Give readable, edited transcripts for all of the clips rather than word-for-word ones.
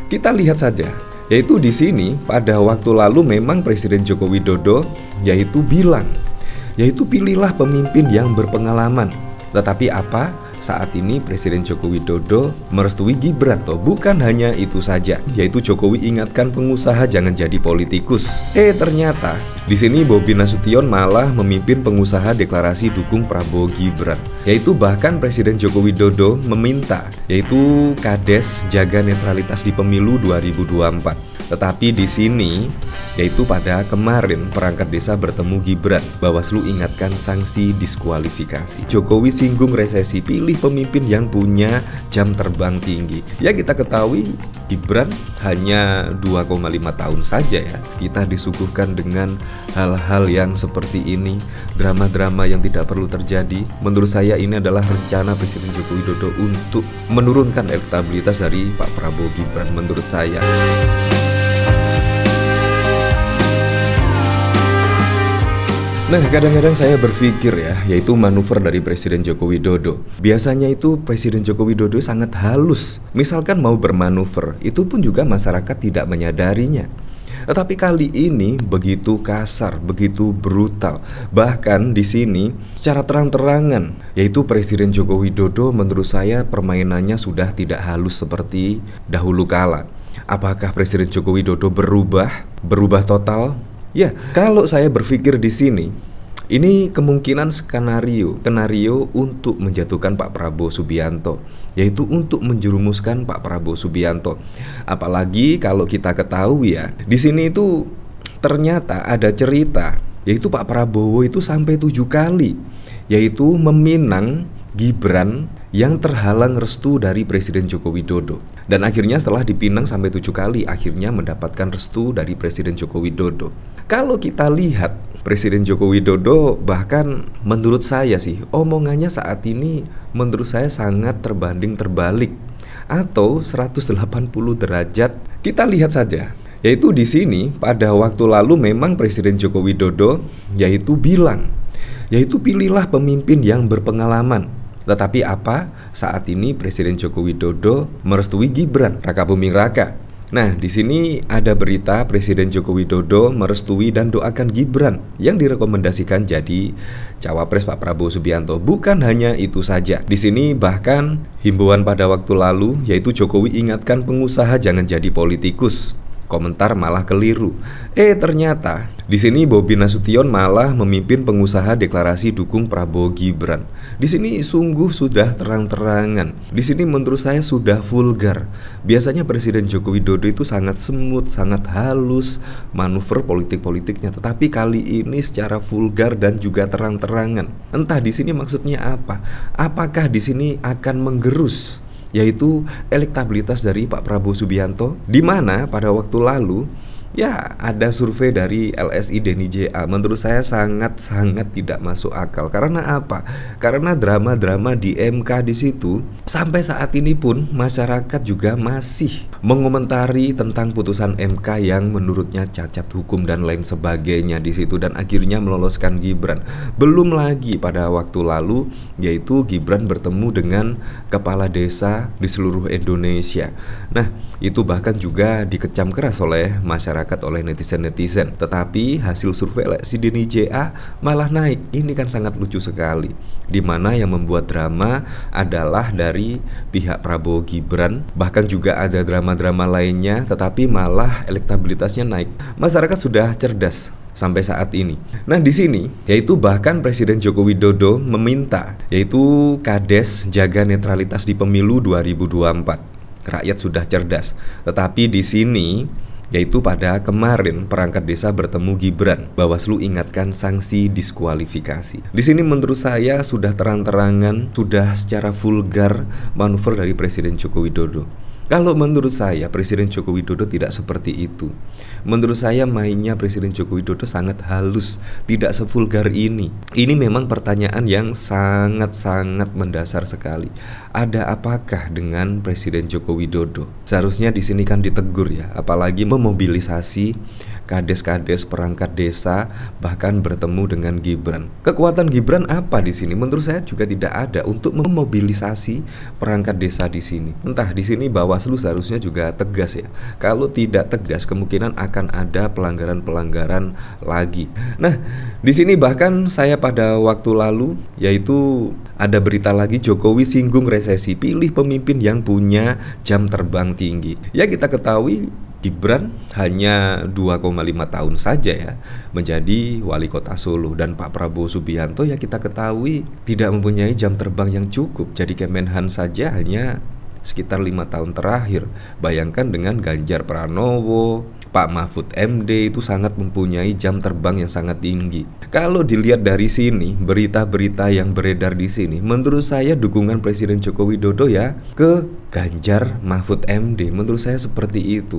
Kita lihat saja, yaitu di sini pada waktu lalu memang Presiden Joko Widodo yaitu pilihlah pemimpin yang berpengalaman. Tetapi apa? Saat ini Presiden Joko Widodo merestui Gibran. Bukan hanya itu saja, yaitu Jokowi ingatkan pengusaha jangan jadi politikus. Ternyata di sini Bobi Nasution malah memimpin pengusaha deklarasi dukung Prabowo Gibran. Yaitu bahkan Presiden Joko Widodo meminta yaitu Kades jaga netralitas di pemilu 2024. Tetapi di sini yaitu pada kemarin perangkat desa bertemu Gibran, Bawaslu ingatkan sanksi diskualifikasi. Jokowi singgung resesi, pilih pemimpin yang punya jam terbang tinggi. Ya kita ketahui Gibran hanya 2,5 tahun saja ya. Kita disuguhkan dengan hal-hal yang seperti ini, drama-drama yang tidak perlu terjadi. Menurut saya ini adalah rencana Presiden Joko Widodo untuk menurunkan elektabilitas dari Pak Prabowo Gibran menurut saya. Nah, kadang-kadang saya berpikir ya, yaitu manuver dari Presiden Joko Widodo. Biasanya itu Presiden Joko Widodo sangat halus. Misalkan mau bermanuver, itu pun juga masyarakat tidak menyadarinya. Tetapi kali ini begitu kasar, begitu brutal. Bahkan di sini secara terang-terangan, yaitu Presiden Joko Widodo menurut saya permainannya sudah tidak halus seperti dahulu kala. Apakah Presiden Joko Widodo berubah total? Ya, kalau saya berpikir di sini, ini kemungkinan skenario untuk menjatuhkan Pak Prabowo Subianto, yaitu untuk menjerumuskan Pak Prabowo Subianto. Apalagi kalau kita ketahui ya, di sini itu ternyata ada cerita, yaitu Pak Prabowo itu sampai 7 kali, yaitu meminang Gibran yang terhalang restu dari Presiden Joko Widodo. Dan akhirnya setelah dipinang sampai 7 kali, akhirnya mendapatkan restu dari Presiden Joko Widodo. Kalau kita lihat Presiden Joko Widodo, bahkan menurut saya sih omongannya saat ini menurut saya sangat terbanding terbalik atau 180 derajat. Kita lihat saja, yaitu di sini pada waktu lalu memang Presiden Joko Widodo yaitu pilihlah pemimpin yang berpengalaman. Tetapi apa? Saat ini Presiden Joko Widodo merestui Gibran Rakabuming Raka. Nah, di sini ada berita Presiden Joko Widodo merestui dan doakan Gibran yang direkomendasikan jadi cawapres Pak Prabowo Subianto. Bukan hanya itu saja. Di sini bahkan himbauan pada waktu lalu yaitu Jokowi ingatkan pengusaha jangan jadi politikus. Komentar malah keliru. Ternyata di sini Bobi Nasution malah memimpin pengusaha deklarasi dukung Prabowo Gibran. Di sini sungguh sudah terang-terangan. Di sini menurut saya sudah vulgar. Biasanya Presiden Joko Widodo itu sangat semut, sangat halus manuver politik-politiknya, tetapi kali ini secara vulgar dan juga terang-terangan. Entah di sini maksudnya apa? Apakah di sini akan menggerus yaitu elektabilitas dari Pak Prabowo Subianto, di mana pada waktu lalu ya ada survei dari LSI Denny JA. Menurut saya sangat-sangat tidak masuk akal. Karena apa? Karena drama-drama di MK di situ sampai saat ini pun masyarakat juga masih mengomentari tentang putusan MK yang menurutnya cacat hukum dan lain sebagainya di situ, dan akhirnya meloloskan Gibran. Belum lagi pada waktu lalu yaitu Gibran bertemu dengan kepala desa di seluruh Indonesia. Nah, itu bahkan juga dikecam keras oleh masyarakat, oleh netizen-netizen. Tetapi hasil survei LSI Denny JA malah naik. Ini kan sangat lucu sekali. Dimana yang membuat drama adalah dari pihak Prabowo Gibran. Bahkan juga ada drama-drama lainnya, tetapi malah elektabilitasnya naik. Masyarakat sudah cerdas sampai saat ini. Nah, di sini yaitu bahkan Presiden Joko Widodo meminta yaitu Kades jaga netralitas di pemilu 2024. Rakyat sudah cerdas. Tetapi di sini yaitu pada kemarin perangkat desa bertemu Gibran, Bawaslu ingatkan sanksi diskualifikasi. Di sini menurut saya sudah terang-terangan, sudah secara vulgar manuver dari Presiden Joko Widodo. Kalau menurut saya Presiden Joko Widodo tidak seperti itu. Menurut saya mainnya Presiden Joko Widodo sangat halus, tidak sevulgar ini. Ini memang pertanyaan yang sangat-sangat mendasar sekali. Ada apakah dengan Presiden Joko Widodo? Seharusnya di sini kan ditegur ya, apalagi memobilisasi kades-kades perangkat desa, bahkan bertemu dengan Gibran. Kekuatan Gibran apa di sini? Menurut saya juga tidak ada untuk memobilisasi perangkat desa di sini. Entah di sini bahwa Bawaslu seharusnya juga tegas ya. Kalau tidak tegas kemungkinan akan ada pelanggaran-pelanggaran lagi. Nah, di sini bahkan saya pada waktu lalu yaitu ada berita lagi Jokowi singgung resesi, pilih pemimpin yang punya jam terbang tinggi. Ya kita ketahui Gibran hanya 2,5 tahun saja ya menjadi wali kota Solo, dan Pak Prabowo Subianto ya kita ketahui tidak mempunyai jam terbang yang cukup, jadi Kemenhan saja hanya sekitar 5 tahun terakhir. Bayangkan dengan Ganjar Pranowo, Pak Mahfud MD itu sangat mempunyai jam terbang yang sangat tinggi. Kalau dilihat dari sini, berita-berita yang beredar di sini, menurut saya dukungan Presiden Joko Widodo ya ke Ganjar Mahfud MD. Menurut saya seperti itu.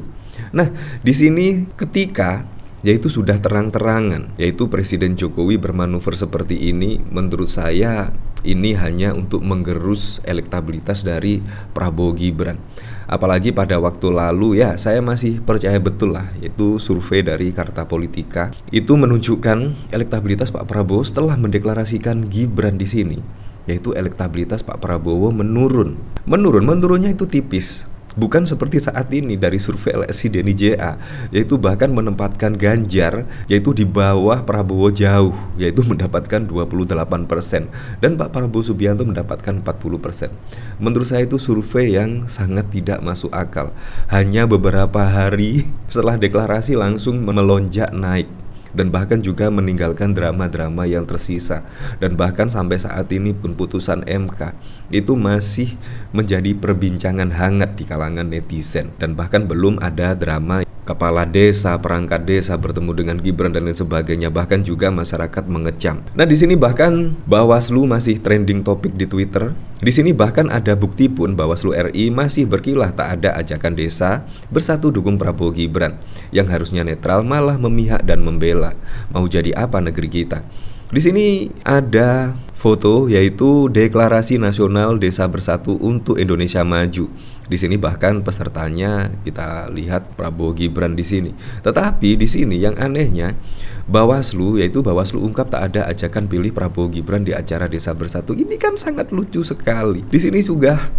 Nah, di sini ketika yaitu sudah terang-terangan, yaitu Presiden Jokowi bermanuver seperti ini, menurut saya ini hanya untuk menggerus elektabilitas dari Prabowo Gibran. Apalagi pada waktu lalu ya saya masih percaya betul lah, yaitu survei dari Carta Politika itu menunjukkan elektabilitas Pak Prabowo setelah mendeklarasikan Gibran di sini, yaitu elektabilitas Pak Prabowo menurunnya itu tipis. Bukan seperti saat ini dari survei LSI Denny JA, yaitu bahkan menempatkan Ganjar yaitu di bawah Prabowo jauh, yaitu mendapatkan 28% dan Pak Prabowo Subianto mendapatkan 40%. Menurut saya itu survei yang sangat tidak masuk akal. Hanya beberapa hari setelah deklarasi langsung melonjak naik, dan bahkan juga meninggalkan drama-drama yang tersisa. Dan bahkan sampai saat ini pun putusan MK itu masih menjadi perbincangan hangat di kalangan netizen. Dan bahkan belum ada drama kepala desa, perangkat desa bertemu dengan Gibran dan lain sebagainya. Bahkan juga masyarakat mengecam. Nah, di sini bahkan Bawaslu masih trending topik di Twitter. Di sini bahkan ada bukti pun Bawaslu RI masih berkilah tak ada ajakan desa bersatu dukung Prabowo Gibran, yang harusnya netral malah memihak dan membela. Mau jadi apa negeri kita? Di sini ada foto yaitu Deklarasi Nasional Desa Bersatu untuk Indonesia Maju. Di sini bahkan pesertanya kita lihat Prabowo Gibran di sini. Tetapi di sini yang anehnya Bawaslu, yaitu Bawaslu ungkap tak ada ajakan pilih Prabowo Gibran di acara Desa Bersatu. Ini kan sangat lucu sekali. Di sini sudah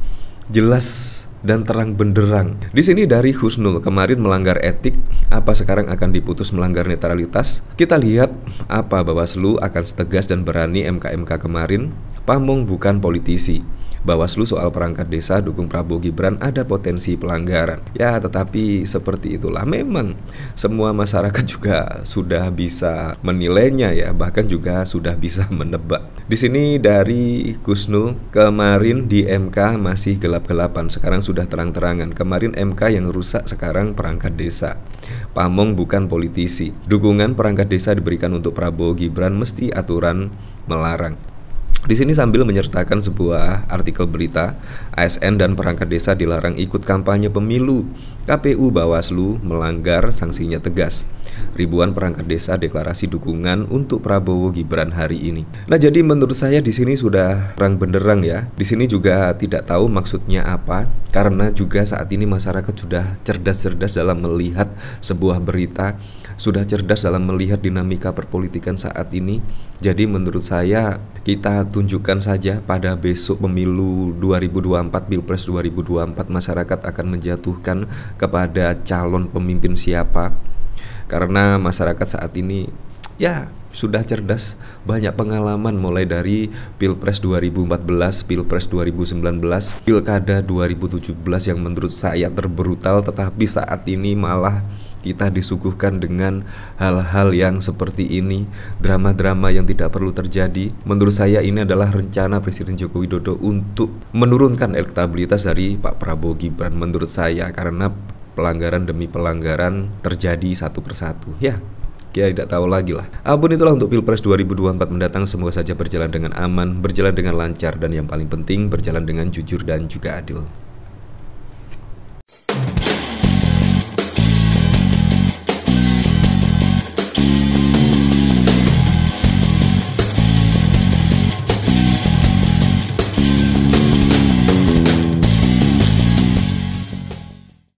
jelas dan terang benderang. Di sini dari Husnul, kemarin melanggar etik, apa sekarang akan diputus melanggar netralitas? Kita lihat apa Bawaslu akan setegas dan berani MK-MK kemarin. Pamong bukan politisi. Bawaslu soal perangkat desa dukung Prabowo Gibran ada potensi pelanggaran. Ya, tetapi seperti itulah. Memang semua masyarakat juga sudah bisa menilainya ya, bahkan juga sudah bisa menebak. Di sini dari Gusnul, kemarin di MK masih gelap-gelapan, sekarang sudah terang-terangan. Kemarin MK yang rusak, sekarang perangkat desa. Pamong bukan politisi. Dukungan perangkat desa diberikan untuk Prabowo Gibran, mesti aturan melarang. Di sini sambil menyertakan sebuah artikel berita, ASN dan perangkat desa dilarang ikut kampanye pemilu. KPU Bawaslu melanggar, sanksinya tegas. Ribuan perangkat desa deklarasi dukungan untuk Prabowo Gibran hari ini. Nah, jadi menurut saya di sini sudah terang benderang ya. Di sini juga tidak tahu maksudnya apa, karena juga saat ini masyarakat sudah cerdas-cerdas dalam melihat sebuah berita, sudah cerdas dalam melihat dinamika perpolitikan saat ini. Jadi menurut saya kita tunjukkan saja pada besok pemilu 2024, Pilpres 2024, masyarakat akan menjatuhkan kepada calon pemimpin siapa. Karena masyarakat saat ini ya sudah cerdas, banyak pengalaman mulai dari Pilpres 2014, Pilpres 2019, Pilkada 2017 yang menurut saya terbrutal, tetapi saat ini malah kita disuguhkan dengan hal-hal yang seperti ini, drama-drama yang tidak perlu terjadi. Menurut saya ini adalah rencana Presiden Joko Widodo untuk menurunkan elektabilitas dari Pak Prabowo Gibran. Menurut saya karena pelanggaran demi pelanggaran terjadi satu persatu. Ya, kita tidak tahu lagi lah. Apapun itulah untuk Pilpres 2024 mendatang, semoga saja berjalan dengan aman, berjalan dengan lancar, dan yang paling penting berjalan dengan jujur dan juga adil.